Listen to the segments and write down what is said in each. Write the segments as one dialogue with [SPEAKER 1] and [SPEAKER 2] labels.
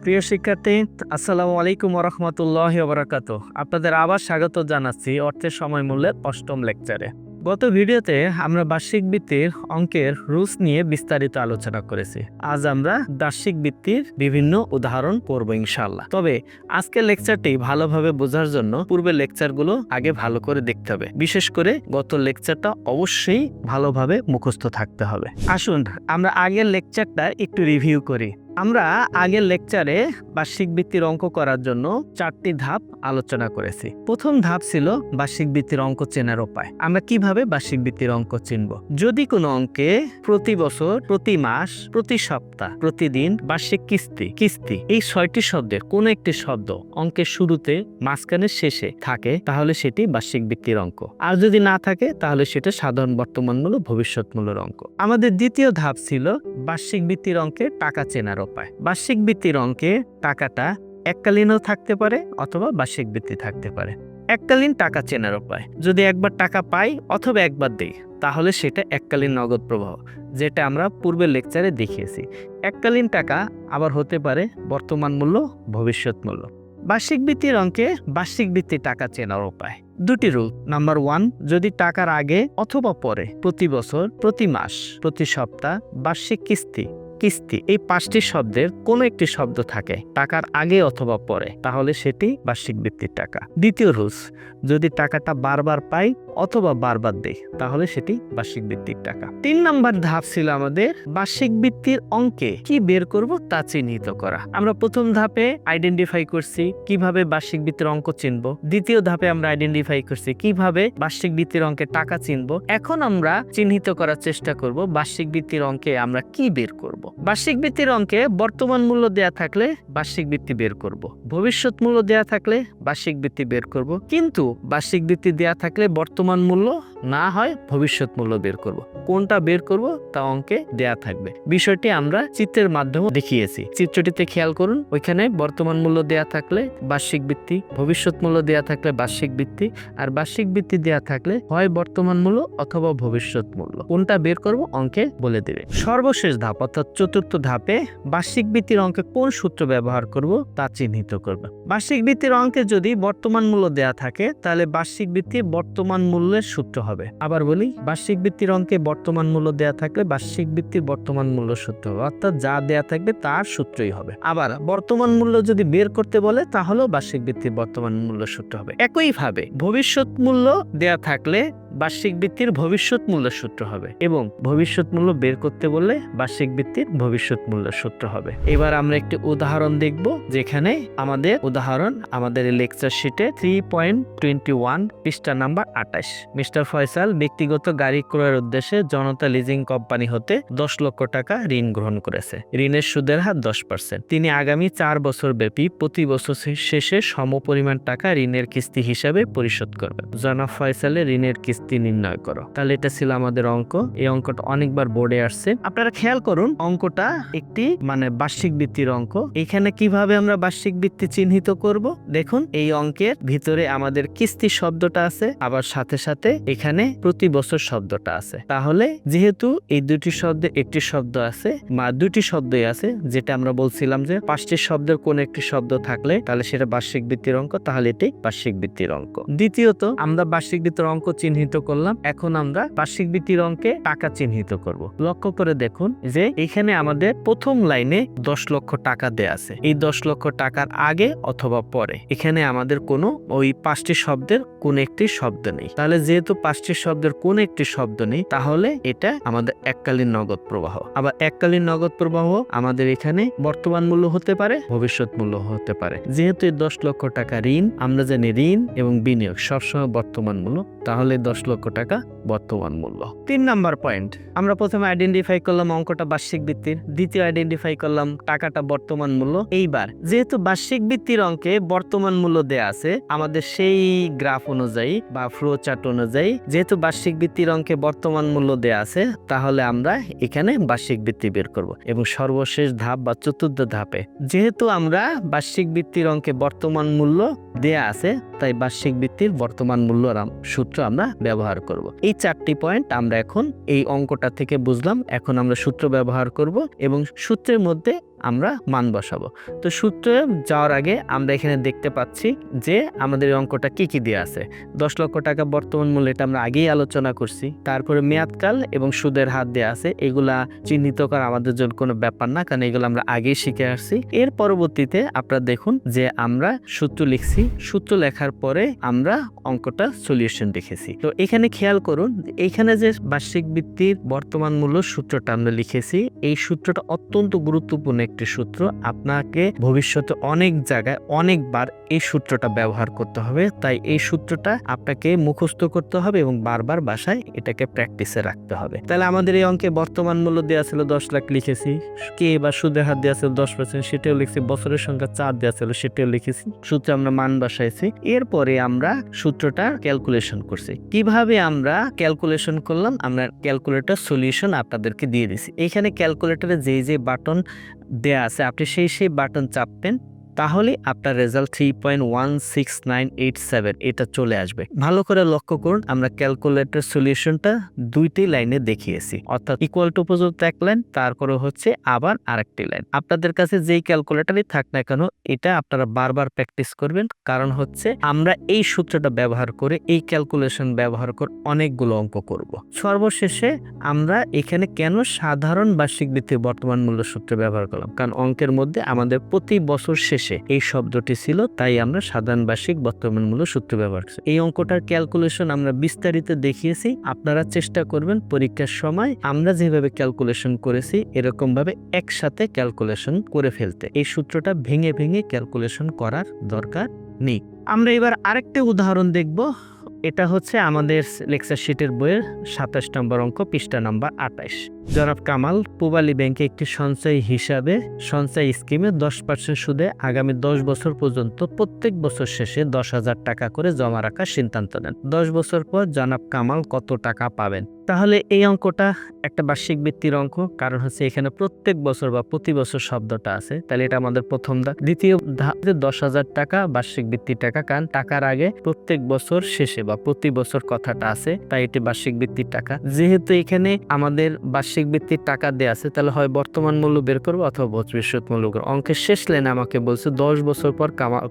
[SPEAKER 1] প্রিয় শিক্ষার্থী, আসসালামু আলাইকুম ওয়া রাহমাতুল্লাহি ওয়া বারাকাতুহু। আপনাদের আবার স্বাগত জানাচ্ছি অর্থের সময় মূল্যের অষ্টম লেকচারে। গত ভিডিওতে আমরা বার্ষিক ভিত্তির অঙ্কের রুলস নিয়ে বিস্তারিত আলোচনা করেছি। আজ আমরা বার্ষিক ভিত্তির বিভিন্ন উদাহরণ পড়ব ইনশাআল্লাহ। তবে আজকের লেকচারটি ভালোভাবে বোঝার জন্য পূর্বের লেকচারগুলো আগে ভালো করে দেখতে হবে। বিশেষ করে গত লেকচারটা অবশ্যই ভালোভাবে মুখস্থ থাকতে হবে। আসুন আমরা আগের লেকচারটা একটু রিভিউ করি। আমরা আগের লেকচারে বার্ষিক ভিত্তির অঙ্ক করার জন্য 4টি ধাপ আলোচনা করেছি। প্রথম ধাপ ছিল বার্ষিক ভিত্তির অঙ্ক চেনার উপায়। আমরা কিভাবে বার্ষিক ভিত্তির অঙ্ক চিনব? যদি কোনো অঙ্কে প্রতি বছর, প্রতি মাস, প্রতি সপ্তাহ, প্রতিদিন, বার্ষিক কিস্তি এই 6টি শব্দের কোনো একটি শব্দ অঙ্কের শুরুতে, মাঝখানে, শেষে থাকে তাহলে সেটি বার্ষিক ভিত্তির অঙ্ক। আর যদি না থাকে তাহলে সেটা সাধারণ বর্তমান মূল্য, ভবিষ্যৎ মূল্যের অঙ্ক। আমাদের দ্বিতীয় ধাপ ছিল বার্ষিক ভিত্তির অঙ্কে টাকা চেনার উপায়। বার্ষিক ভিত্তির অঙ্কে টাকাটা এককালীনও থাকতে পারে অথবা বার্ষিক ভিত্তি থাকতে পারে। এককালীন টাকা চেনার উপায়, যদি একবার টাকা পাই অথবা একবার দেই তাহলে সেটা এককালীন নগদ প্রবাহ, যেটা আমরা পূর্বের লেকচারে দেখিয়েছি। এককালীন টাকা আবার হতে পারে বর্তমান মূল্য, ভবিষ্যৎ মূল্য। বার্ষিক ভিত্তির অঙ্কে বার্ষিক ভিত্তির টাকা চেনার উপায় দুটি রুল। নাম্বার 1, যদি টাকার আগে অথবা পরে, প্রতি বছর, প্রতি মাস, প্রতি সপ্তাহ, বার্ষিক কিস্তি এই 5টি শব্দের কোনো একটি শব্দ থাকে টাকার আগে অথবা পরে তাহলে সেটি বার্ষিক ভিত্তির টাকা। দ্বিতীয় রুলস, যদি টাকাটা বারবার পাই অথবা বারবার দেই তাহলে সেটি বার্ষিক ভিত্তির টাকা। 3 নাম্বার ধাপ ছিল আমাদের বার্ষিক ভিত্তির অঙ্কে কি বের করব তা চিহ্নিত করা। আমরা প্রথম ধাপে আইডেন্টিফাই করছি কিভাবে বার্ষিক ভিত্তির অঙ্ক চিনব। দ্বিতীয় ধাপে আমরা আইডেন্টিফাই করছি কিভাবে বার্ষিক ভিত্তির অঙ্কে টাকা চিনব। এখন আমরা চিহ্নিত করার চেষ্টা করব বার্ষিক ভিত্তির অঙ্কে আমরা কি বের করব। বার্ষিক ভিত্তির অঙ্কে বর্তমান মূল্য দেয়া থাকলে বার্ষিক ভিত্তি বের করব, ভবিষ্যৎ মূল্য দেয়া থাকলে বার্ষিক ভিত্তি বের করব, কিন্তু বার্ষিক ভিত্তি দেয়া থাকলে বর্তমান মূল্য না হয় ভবিষ্যৎ মূল্য বের করব। কোনটা বের করব তা অঙ্কে দেয়া থাকবে। বিষয়টি আমরা চিত্রের মাধ্যমে দেখিয়েছি। চিত্রটিতে খেয়াল করুন, ওইখানে বর্তমান মূল্য দেয়া থাকলে বার্ষিক ভিত্তি, ভবিষ্যৎ মূল্য দেয়া থাকলে বার্ষিক ভিত্তি, আর বার্ষিক ভিত্তি দেয়া থাকলে হয় বর্তমান মূল্য অথবা ভবিষ্যৎ মূল্য। কোনটা বের করব অঙ্কে বলে দেবে। সর্বশেষ ধাপ অর্থাৎ চতুর্থ ধাপে বার্ষিক ভিত্তির অঙ্কে কোন সূত্র ব্যবহার করব তা চিহ্নিত করবে। বার্ষিক ভিত্তির অঙ্কে যদি বর্তমান মূল্য দেয়া থাকে তাহলে বার্ষিক ভিত্তি বর্তমান মূল্যের সূত্র হবে। আবার বলি, বার্ষিক ভিত্তির অঙ্কে বর্তমান মূল্য দেয়া থাকলে বার্ষিক ভিত্তির বর্তমান মূল্য সূত্র হবে, অর্থাৎ যা দেয়া থাকবে তার সূত্রই হবে। আবার বর্তমান মূল্য যদি বের করতে বলে তাহলেও বার্ষিক ভিত্তির বর্তমান মূল্য সূত্র হবে। একইভাবে ভবিষ্যৎ মূল্য দেয়া থাকলে বার্ষিক ভিত্তির ভবিষ্যৎ মূল্য সূত্র হবে, এবং ভবিষ্যৎ মূল্য বের করতে বললে বার্ষিক ভিত্তির ভবিষ্যৎ মূল্য সূত্র হবে। এবার আমরা একটি উদাহরণ দেখব, যেখানে আমাদের উদাহরণ আমাদের লেকচার শিটে 3.21 পৃষ্ঠা নাম্বার 28। মিস্টার ফয়সাল ব্যক্তিগত গাড়ি ক্রয়ের উদ্দেশ্যে জনতা লিজিং কোম্পানি হতে 10 লক্ষ টাকা ঋণ গ্রহণ করেছে। ঋণের সুদের হার 10%। তিনি আগামী 4 বছর ব্যাপী প্রতি বছর শেষে সমপরিমাণ টাকা ঋণের কিস্তি হিসাবে পরিশোধ করবেন। জনাব ফয়সালের ঋণের কিস্তি নির্ণয় করো। তাহলে এটা ছিল আমাদের অঙ্ক। এই অঙ্কটা অনেকবার বোর্ডে আসছে, আপনারা খেয়াল করুন। অঙ্কটা একটি বার্ষিক ভিত্তির অঙ্ক। এখানে কিভাবে আমরা বার্ষিক ভিত্তি চিহ্নিত করব? দেখুন, এই অঙ্কের ভিতরে আমাদের কিস্তি শব্দটা আছে, আবার সাথে সাথে এখানে প্রতি বছর শব্দটা আছে। তাহলে যেহেতু এই দুটি শব্দে একটি শব্দ আছে বা দুটি শব্দই আছে, যেটা আমরা বলছিলাম যে 5টি শব্দের কোন একটি শব্দ থাকলে তাহলে সেটা বার্ষিক ভিত্তির অঙ্ক, তাহলে এটি বার্ষিক ভিত্তির অঙ্ক। দ্বিতীয়ত, আমরা বার্ষিক ভিত্তির অঙ্ক চিহ্নিত করলাম। এখন আমরা বার্ষিক ভিত্তির অঙ্কে টাকা চিহ্নিত করব। লক্ষ্য করে দেখুন যে এখানে আমাদের প্রথম লাইনে 10 লক্ষ টাকা দেয়া আছে। এই 10 লক্ষ টাকার আগে অথবা পরে এখানে আমাদের কোনো ওই 5টি শব্দের কোন একটি শব্দ নেই। তাহলে যেহেতু 5টি শব্দের কোন একটি শব্দ নেই, তাহলে এটা আমাদের এককালীন নগদ প্রবাহ। আবার এককালীন নগদ প্রবাহ আমাদের এখানে বর্তমান মূল্য হতে পারে, ভবিষ্যৎ মূল্য হতে পারে। যেহেতু এই 10 লক্ষ টাকা ঋণ, আমরা জানি ঋণ এবং বিনিয়োগ সবসময় বর্তমান মূল্য, তাহলে 10 লক্ষ টাকা বর্তমান মূল্য। 3 নাম্বার পয়েন্ট, আমরা প্রথমে আইডেন্টিফাই করলাম অঙ্কটা বার্ষিক ভিত্তির, দ্বিতীয় আইডেন্টিফাই করলাম টাকাটা বর্তমান মূল্য। এইবার যেহেতু বার্ষিক ভিত্তির অঙ্কে বর্তমান মূল্য দেয়া আছে, আমাদের সেই গ্রাফ অনুযায়ী বা ফ্লো চার্ট অনুযায়ী যেহেতু বার্ষিক ভিত্তির অঙ্কে বর্তমান মূল্য দেয়া আছে, তাহলে আমরা এখানে বার্ষিক ভিত্তি বের করব। এবং সর্বশেষ ধাপ বা চতুর্থ ধাপে যেহেতু আমরা বার্ষিক ভিত্তির অঙ্কে বর্তমান মূল্য দেয়া আছে, তাই বার্ষিক ভিত্তির বর্তমান মূল্য সূত্র আমরা ব্যবহার করব। এই 4টি পয়েন্ট আমরা এখন এই অঙ্কটা থেকে বুঝলাম। এখন আমরা সূত্র ব্যবহার করব এবং সূত্রের মধ্যে আমরা মান বসাবো। তো সূত্রে যাওয়ার আগে আমরা এখানে দেখতে পাচ্ছি যে আমাদের এই অঙ্কটা কি কি দেওয়া আছে। 10 লক্ষ টাকা বর্তমান মূল্য, এটা আমরা আগেই আলোচনা করছি। তারপরে মেয়াদকাল এবং সুদের হার দেওয়া আছে, এগুলা চিহ্নিত করা আমাদের জন্য কোনো ব্যাপার না, কারণ এগুলো আমরা আগেই শিখে আসছি। এর পরবর্তীতে আপনারা দেখুন যে আমরা সূত্র লিখছি, সূত্র লেখার পরে আমরা অঙ্কটা সলিউশন লিখেছি। তো এখানে খেয়াল করুন, এইখানে যে বার্ষিক ভিত্তির বর্তমান মূল্য সূত্রটা আমরা লিখেছি, এই সূত্রটা অত্যন্ত গুরুত্বপূর্ণ একটি সূত্র। আপনাকে ভবিষ্যতে অনেক জায়গায় অনেকবার এই সূত্রটা ব্যবহার করতে হবে, তাই এই সূত্রটা আপনাকে মুখস্থ করতে হবে এবং বারবার বাসায় এটাকে প্র্যাকটিসে রাখতে হবে। তাহলে আমাদের এই অঙ্কে বর্তমান মূল্য দেওয়া ছিল 10 লাখ, লিখেছি। কে বা সুদের হার দেওয়া ছিল 10%, সেটাও লিখছি। বছরের সংখ্যা 4 দেওয়া ছিল, সেটাও লিখেছি। সূত্রে আমরা মান বসাইছি। এরপরে আমরা সূত্রটা ক্যালকুলেশন করছি। কিভাবে আমরা ক্যালকুলেশন করলাম, আমরা ক্যালকুলেটর সলিউশন আপনাদেরকে দিয়ে দিছি। এখানে ক্যালকুলেটরে যে বাটন দেয়া আছে, আপনি সেই বাটন চাপবেন, তাহলে আপনার রেজাল্ট 3.16987 এটা চলে আসবে। ভালো করে লক্ষ্য করুন, আমরা ক্যালকুলেটর সলিউশনটা দুইটি লাইনে দেখিয়েছি, অর্থাৎ ইকুয়াল টু পর্যন্ত এক লাইন, তারপরে হচ্ছে আবার আরেকটি লাইন। আপনাদের কাছে যেই ক্যালকুলেটরই থাক না কেন, এটা আপনারা বারবার প্র্যাকটিস করবেন, কারণ হচ্ছে আমরা এই সূত্রটা ব্যবহার করে, এই ক্যালকুলেশন ব্যবহার করে অনেকগুলো অঙ্ক করব। সর্বশেষে আমরা এখানে কেন সাধারণ বার্ষিক ভিত্তির বর্তমান মূল্য সূত্র ব্যবহার করলাম, কারণ অঙ্কের মধ্যে আমাদের প্রতি বছর শেষে এই শব্দটি ছিল, তাই আমরা সাধারণ বার্ষিক বর্তমান মূল্য সূত্র ব্যবহার করছি। এই অঙ্কটার ক্যালকুলেশন আমরা বিস্তারিত দেখিয়েছি। আপনারা চেষ্টা করবেন পরীক্ষার সময় আমরা যেভাবে ক্যালকুলেশন করেছি এরকম ভাবে একসাথে ক্যালকুলেশন করে ফেলতে। এই সূত্রটা ভেঙে ভেঙে ক্যালকুলেশন করার দরকার নেই। আমরা এবার আরেকটা উদাহরণ দেখব। এটা হচ্ছে আমাদের লেকচার শিটের বইয়ের 27 নম্বর অঙ্ক, পৃষ্ঠা নাম্বার 28। জনাব কামাল পূবালী ব্যাংকে একটি সঞ্চয় হিসাবে সঞ্চয় স্কিমে 10% সুদে আগামী 10 বছর পর্যন্ত প্রত্যেক বছর শেষে 10,000 টাকা করে জমা রাখার সিদ্ধান্ত নেন। 10 বছর পর জনাব কামাল কত টাকা পাবেন? তাহলে এই অঙ্কটা একটা বার্ষিক ভিত্তির অঙ্ক, কারণ হচ্ছে এখানে প্রত্যেক বছর বা প্রতি বছর শব্দটা আছে, তাহলে এটা আমাদের প্রথম ধাপ। দ্বিতীয় ধাপ 10,000 টাকা বার্ষিক ভিত্তির টাকা, কারণ টাকার আগে প্রত্যেক বছর শেষে বা প্রতি বছর কথাটা আছে, তাই এটি বার্ষিক ভিত্তির টাকা। যেহেতু এখানে আমাদের বার্ষিক ভিত্তির টাকা দেওয়া আছে, তাহলে হয় বর্তমান মূল্য বের করবো অথবা ভবিষ্যৎ মূল্য করবো। অঙ্কের শেষ লাইনে আমাকে বলছে 10 বছর পর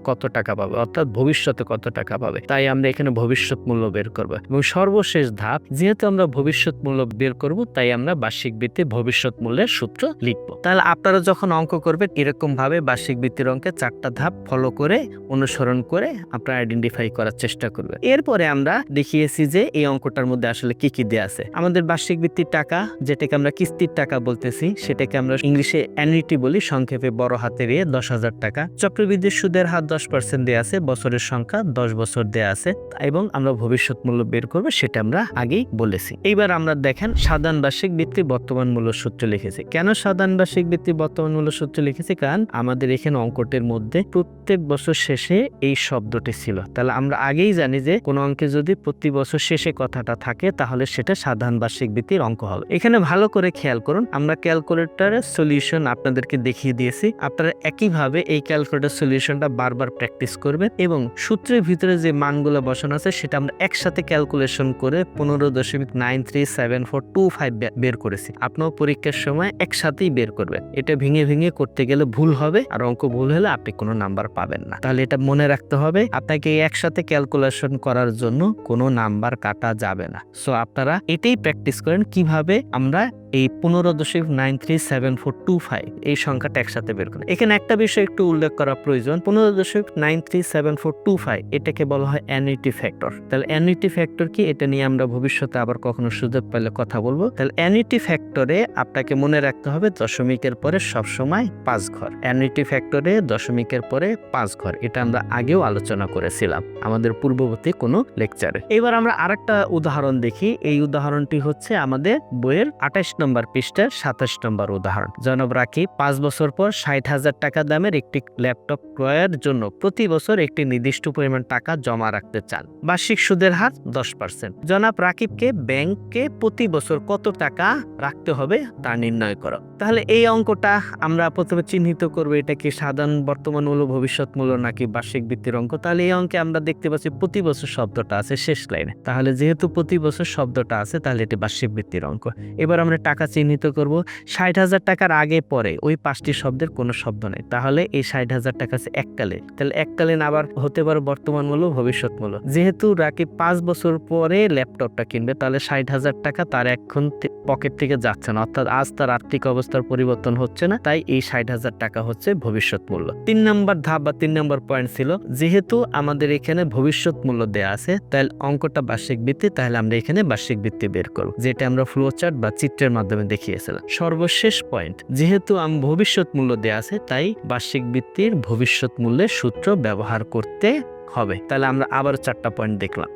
[SPEAKER 1] কত টাকা পাবে, অর্থাৎ ভবিষ্যতে কত টাকা পাবে, তাই আমরা এখানে ভবিষ্যৎ মূল্য বের করবো। এবং সর্বশেষ ধাপ, যেহেতু আমরা ভবিষ্যৎ মূল্য বের করব, তাই আমরা বার্ষিক ভিত্তির ভবিষ্যৎ মূল্যের সূত্র লিখবো। তাহলে আপনারা যখন অঙ্ক করবেন এরকম ভাবে বার্ষিক ভিত্তির অঙ্কে 4টা ধাপ ফলো করে, অনুসরণ করে আপনারা আইডেন্টিফাই করার চেষ্টা করবেন। এরপরে আমরা দেখিয়েছি যে এই অঙ্কটার মধ্যে আসলে কি কি দেয়া আছে। আমাদের বার্ষিক ভিত্তির টাকা, যেটাকে আমরা কিস্তির টাকা বলতেছি, সেটাকে আমরা ইংলিশে অ্যানুইটি বলি, সংক্ষেপে বড় হাতের 10,000 টাকা। চক্রবৃদ্ধি সুদের হার 10% দেয়া আছে, বছরের সংখ্যা 10 বছর দেয়া আছে, এবং আমরা ভবিষ্যৎ মূল্য বের করবো, সেটা আমরা আগেই বলেছি। এইবার আমরা দেখেন সাধারণ বার্ষিক ভিত্তির বর্তমান মূল্য সূত্র লিখেছি। কেন সাধারণ বার্ষিক ভিত্তির বর্তমান মূল্য সূত্র লিখেছি? কারণ আমাদের এখানে অঙ্কটির মধ্যে প্রত্যেক বছর শেষে এই শব্দটি ছিল। তাহলে আমরা আগেই জানি যে কোন অঙ্কে যদি প্রতি বছর শেষে কথাটা থাকে, তাহলে সেটা সাধারণ বার্ষিক ভিত্তির অঙ্ক হবে। এখানে ভালো করে খেয়াল করুন, আমরা ক্যালকুলেটরের সলিউশন আপনাদেরকে দেখিয়ে দিয়েছি। আপনারা একইভাবে এই ক্যালকুলেটর সলিউশনটা বারবার প্র্যাকটিস করবেন, এবং সূত্রের ভিতরে যে মানগুলো বসানো আছে সেটা আমরা একসাথে ক্যালকুলেশন করে 15.937425 বের করেছি। আপনার পরীক্ষার সময় একসাথেই বের করবেন। এটা ভেঙে ভেঙে করতে গেলে ভুল হবে, আর অঙ্ক ভুল হলে আপনি কোনো নাম্বার পাবেন না। তাহলে এটা মনে রাখতে হবে, আপনাকে একসাথে ক্যালকুলেশন করার জন্য কোনো নাম্বার কাটা যাবে না। সো আপনারা এটাই প্র্যাকটিস করেন, কিভাবে আমরা এই 15.937425 এই সংখ্যাটা একসাথে বের করেন। এখানে একটা বিষয় একটু উল্লেখ করা প্রয়োজন, 15.937425 এটাকে বলা হয় অ্যানুইটি ফ্যাক্টর। তাহলে অ্যানুইটি ফ্যাক্টর কি, এটা নিয়ে আমরা ভবিষ্যতে আবার কখনো সুযোগ পেলে কথা বলবো। তাহলে অ্যানুইটি ফ্যাক্টরে আপনাকে মনে রাখতে হবে দশমিকের পরে সবসময় 5 ঘর। অ্যানুইটি ফ্যাক্টরে দশমিকের পরে 5 ঘর, এটা আমরা আগেও আলোচনা করেছিলাম আমাদের পূর্ববর্তী কোনো লেকচারে। এবার আমরা আরেকটা উদাহরণ দেখি। এই উদাহরণটি হচ্ছে আমাদের বইয়ের 28 নম্বর পৃষ্ঠার 27 নম্বর উদাহরণ। জনাব রাকিব 5 বছর পর 60,000 টাকা দামের একটি ল্যাপটপ ক্রয়ের জন্য প্রতি বছর একটি নির্দিষ্ট পরিমাণ টাকা জমা রাখতে চান। বার্ষিক সুদের হার 10%। জনাব রাকিবকে ব্যাংকে প্রতি বছর কত টাকা রাখতে হবে তা নির্ণয় করো। তাহলে এই অঙ্কটা আমরা প্রথমে চিহ্নিত করবো, এটা কি সাধারণ বর্তমান মূল্য, ভবিষ্যৎ মূল্য, নাকি বার্ষিক ভিত্তির অঙ্ক। তাহলে এই অঙ্কে আমরা দেখতে পাচ্ছি প্রতি বছর শব্দটা আছে শেষ লাইনে। তাহলে যেহেতু প্রতি বছর শব্দটা আছে, তাহলে এটি বার্ষিক ভিত্তির অঙ্ক। এবার আমরা টাকা চিহ্নিত করব। ৬০,০০০ টাকার আগে পরে ওই ৫টি শব্দের কোনো শব্দ নেই, তাহলে এই ৬০,০০০ টাকা আছে এককালীন। তাহলে এককালীন আবার হতে পারে বর্তমান মূল্য, ভবিষ্যৎ মূল্য। যেহেতু রাকিব ৫ বছর পরে ল্যাপটপটা কিনবে, তাহলে ৬০,০০০ টাকা তার এখন পকেট থেকে যাচ্ছে না, অর্থাৎ আজ তার আর্থিক অবস্থার পরিবর্তন হচ্ছে না, তাই এই ৬০,০০০ টাকা হচ্ছে ভবিষ্যৎ মূল্য। ৩ নম্বর ধাপ বা ৩ নম্বর পয়েন্ট ছিল, যেহেতু আমাদের এখানে ভবিষ্যৎ মূল্য দেয়া আছে, তাহলে অঙ্কটা বার্ষিক ভিত্তি, তাহলে আমরা এখানে বার্ষিক ভিত্তি বের করব, যেটা আমরা ফ্লো চার্ট বা চিত্রের মাধ্যমে দেখিয়েছিলাম। সর্বশেষ পয়েন্ট, যেহেতু ভবিষ্যৎ মূল্য দেয়া আছে, তাই বার্ষিক ভিত্তির ভবিষ্যৎ মূল্যের সূত্র ব্যবহার করতে হবে। তাহলে আমরা আবার 4টা পয়েন্ট দেখলাম।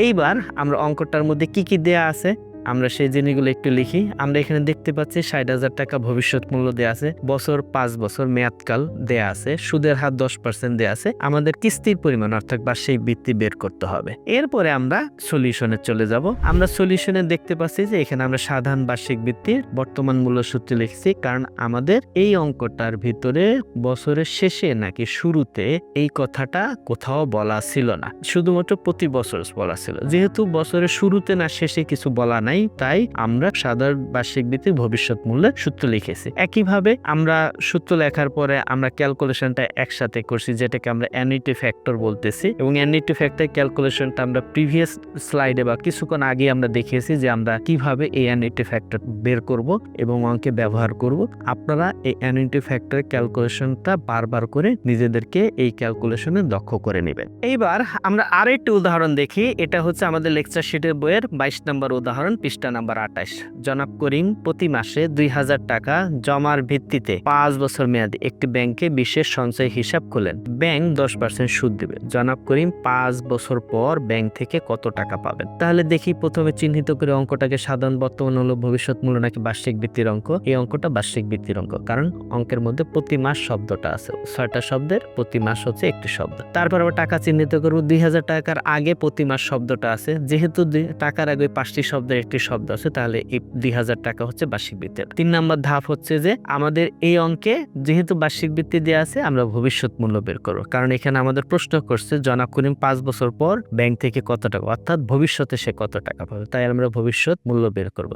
[SPEAKER 1] এইবার আমরা অঙ্কটার মধ্যে কি কি দেয়া আছে আমরা সেই জিনিসগুলো একটু লিখি। আমরা এখানে দেখতে পাচ্ছি ৬০,০০০ টাকা ভবিষ্যৎ মূল্য দেয়া আছে, বছর ৫ বছর মেয়াদকাল দেয়া আছে, সুদের হার 10% দেয়া আছে। আমাদের কিস্তির পরিমাণ অর্থাৎ বার্ষিক ভিত্তি বের করতে হবে। এরপরে আমরা সলিউশনে চলে যাব। আমরা সলিউশনে দেখতে পাচ্ছি যে এখানে আমরা সাধারণ বার্ষিক ভিত্তির বর্তমান মূল্য সূত্র লিখছি, কারণ আমাদের এই অঙ্কটার ভিতরে বছরের শেষে নাকি শুরুতে এই কথাটা কোথাও বলা ছিল না, শুধুমাত্র প্রতি বছর বলা ছিল। যেহেতু বছরের শুরুতে না শেষে কিছু বলা নাই, তাই আমরা সাধারণ বার্ষিক ভিত্তির ভবিষ্যৎ মূল্যের সূত্র লিখেছি। একইভাবে আমরা সূত্র লেখার পরে আমরা ক্যালকুলেশনটা একসাথে করছি, যেটাকে আমরা অ্যানুইটি ফ্যাক্টর বলতেছি, এবং অ্যানুইটি ফ্যাক্টর ক্যালকুলেশনটা আমরা প্রিভিয়াস স্লাইডে বা কিছুক্ষণ আগে আমরা দেখিয়েছি যে আমরা কিভাবে এই অ্যানুইটি ফ্যাক্টর বের করব এবং অঙ্কে ব্যবহার করব। আপনারা এই অ্যানুইটি ফ্যাক্টর ক্যালকুলেশনটা বারবার করে নিজেদেরকে এই ক্যালকুলেশনে দক্ষ করে নেবেন। এইবার আমরা আরেকটি উদাহরণ দেখি। এটা হচ্ছে আমাদের লেকচার শিটের বইয়ের 22 নম্বর উদাহরণ, পৃষ্ঠা নাম্বার 28। জনাব করিম প্রতি মাসে ২,০০০ টাকা জমার ভিত্তিতে ৫ বছর মেয়াদে একটি ব্যাংকে বিশেষ সঞ্চয় হিসাব খোলেন। ব্যাংক 10% সুদ দেবে। জনাব করিম ৫ বছর পর ব্যাংক থেকে কত টাকা পাবেন? তাহলে দেখি, প্রথমে চিহ্নিত করে অঙ্কটাকে সাধারণ বর্তমান মূল্য, ভবিষ্যৎ মূল্য নাকি বার্ষিক ভিত্তির অঙ্ক। এই অঙ্কটা বার্ষিক ভিত্তির অঙ্ক, কারণ অঙ্কের মধ্যে প্রতি মাস শব্দটা আছে। 6টা শব্দের প্রতি মাস হচ্ছে একটি শব্দ। তারপর আবার টাকা চিহ্নিত করব। ২,০০০ টাকার আগে প্রতি মাস শব্দটা আছে, যেহেতু টাকার আগে 5টি শব্দের একটি শব্দ আছে, তাহলে এই ২,০০০ টাকা হচ্ছে বার্ষিক ভিত্তি। ৩ নম্বর ধাপ হচ্ছে যে আমাদের এই অঙ্কে যেহেতু বার্ষিক ভিত্তি দেওয়া আছে, আমরা ভবিষ্যৎ মূল্য বের করব, কারণ এখানে আমাদের প্রশ্ন করছে জনাব করিম ৫ বছর পর ব্যাংক থেকে কত টাকা, অর্থাৎ ভবিষ্যতে সে কত টাকা পাবে, তাই আমরা ভবিষ্যৎ মূল্য বের করব।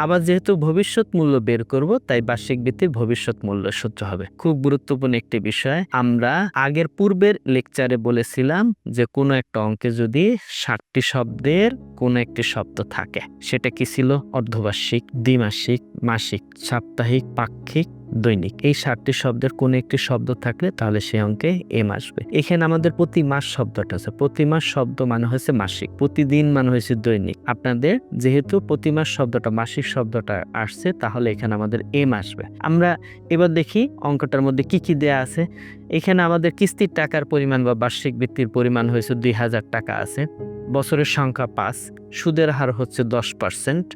[SPEAKER 1] আবার যেহেতু ভবিষ্যৎ মূল্য বের করব, তাই বার্ষিক ভিত্তির ভবিষ্যৎ মূল্য সূত্র হবে। খুব গুরুত্বপূর্ণ একটি বিষয়, আমরা আগের পূর্বের লেকচারে বলেছিলাম যে কোনো একটা অঙ্কে যদি 60টি শব্দের কোনো একটি শব্দ থাকে, সেটা কি ছিল? অর্ধবার্ষিক, দ্বিমাসিক, মাসিক, সাপ্তাহিক, পাক্ষিক, দৈনিক। এই 60টি শব্দের কোন একটি শব্দ থাকলে তাহলে সে অঙ্কে এম আসবে। এখানে আমাদের প্রতি মাস শব্দটা আছে। প্রতি মাস শব্দ মানে হয়েছে মাসিক, প্রতিদিন মানে হয়েছে দৈনিক। আপনাদের যেহেতু প্রতি মাস শব্দটা মাসিক শব্দটা আসছে, তাহলে এখানে আমাদের এম আসবে। আমরা এবার দেখি অঙ্কটার মধ্যে কি কি দেয়া আছে। এখানে আমাদের কিস্তির টাকার পরিমাণ বা বার্ষিক ভিত্তির পরিমাণ হয়েছে ২,০০০ টাকা আছে, বছরের সংখ্যা ৫, সুদের হার হচ্ছে 10%,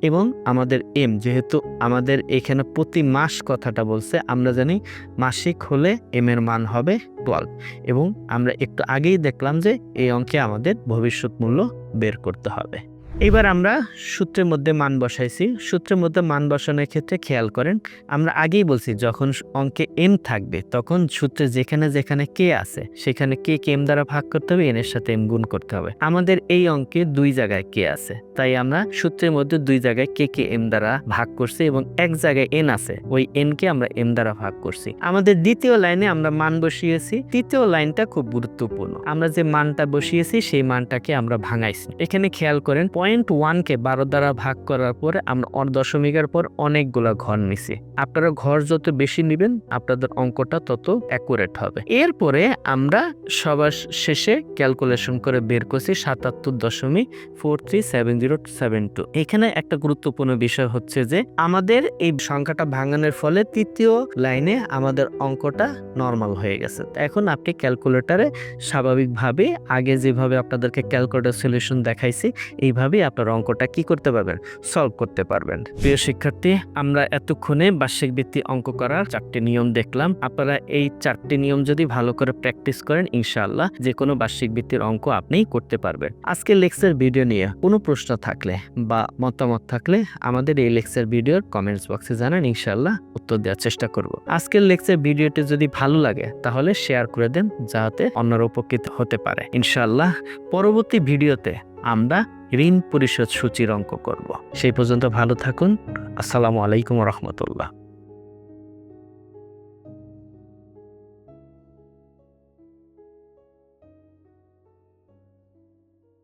[SPEAKER 1] এবং আমাদের এম, যেহেতু আমাদের এখানে প্রতি মাস কথাটা বলছে, আমরা জানি মাসিক হলে এম এর মান হবে 12, এবং আমরা একটু আগেই দেখলাম যে এই অঙ্কে আমাদের ভবিষ্যৎ মূল্য বের করতে হবে। এবার আমরা সূত্রের মধ্যে মান বসাইছি। সূত্রের মধ্যে মান বসানোর ক্ষেত্রে খেয়াল করেন, আমরা আগেই বলছি যখন অঙ্কে এম থাকবে তখন সূত্রে যেখানে যেখানে কে আছে সেখানে কে এম দ্বারা ভাগ করতে হবে, এন এর সাথে এম গুণ করতে হবে। আমাদের এই অঙ্কে 2 জায়গায় কে আছে, তাই আমরা সূত্রের মধ্যে 2 জায়গায় কে এম দ্বারা ভাগ করছি, এবং এক জায়গায় এন আছে, ওই এন কে আমরা এম দ্বারা ভাগ করছি। আমাদের দ্বিতীয় লাইনে আমরা মান বসিয়েছি। তৃতীয় লাইনটা খুব গুরুত্বপূর্ণ, আমরা যে মানটা বসিয়েছি সেই মানটাকে আমরা ভাঙাইছি। এখানে খেয়াল করেন, 0.1 কে 12 দ্বারা ভাগ করার পরে আমরা দশমিকের পর অনেকগুলা ঘর নিছি। আপনারা ঘর যত বেশি নেবেন আপনাদের অঙ্কটা তত অ্যাকুরেট হবে। এরপরে আমরা সবার শেষে ক্যালকুলেশন করে বের করছি 77.437072। এখানে একটা গুরুত্বপূর্ণ বিষয় হচ্ছে যে আমাদের এই সংখ্যাটা ভাঙানোর ফলে তৃতীয় লাইনে আমাদের অঙ্কটা নর্মাল হয়ে গেছে। এখন আপনি ক্যালকুলেটরে স্বাভাবিকভাবে আগে যেভাবে আপনাদেরকে ক্যালকুলেটর সলিউশন দেখাইছি এইভাবে আপনার অঙ্কটা কি করতে পারবেন, সলভ করতে পারবেন। প্রিয় শিক্ষার্থী, আমরা এতক্ষণে বার্ষিক ভিত্তি অঙ্ক করার 4টি নিয়ম দেখলাম। আপনারা এই 4টি নিয়ম যদি ভালো করে প্র্যাকটিস করেন, ইনশাআল্লাহ যে কোনো বার্ষিক ভিত্তির অঙ্ক আপনি করতে পারবেন। আজকের লেকচার ভিডিও নিয়ে কোনো প্রশ্ন থাকলে বা মতামত থাকলে আমাদের এই লেকচার ভিডিওর কমেন্টস বক্সে জানান, ইনশাআল্লাহ উত্তর দেওয়ার চেষ্টা করব। আজকের লেকচার ভিডিওটি যদি ভালো লাগে তাহলে শেয়ার করে দেন, যাতে অন্যরা উপকৃত হতে পারে। ইনশাআল্লাহ পরবর্তী ভিডিওতে আমরা ঋণ পরিশোধ সূচির অঙ্ক করব। সেই পর্যন্ত ভালো থাকুন। আসসালামু আলাইকুম রহমতুল্লাহ।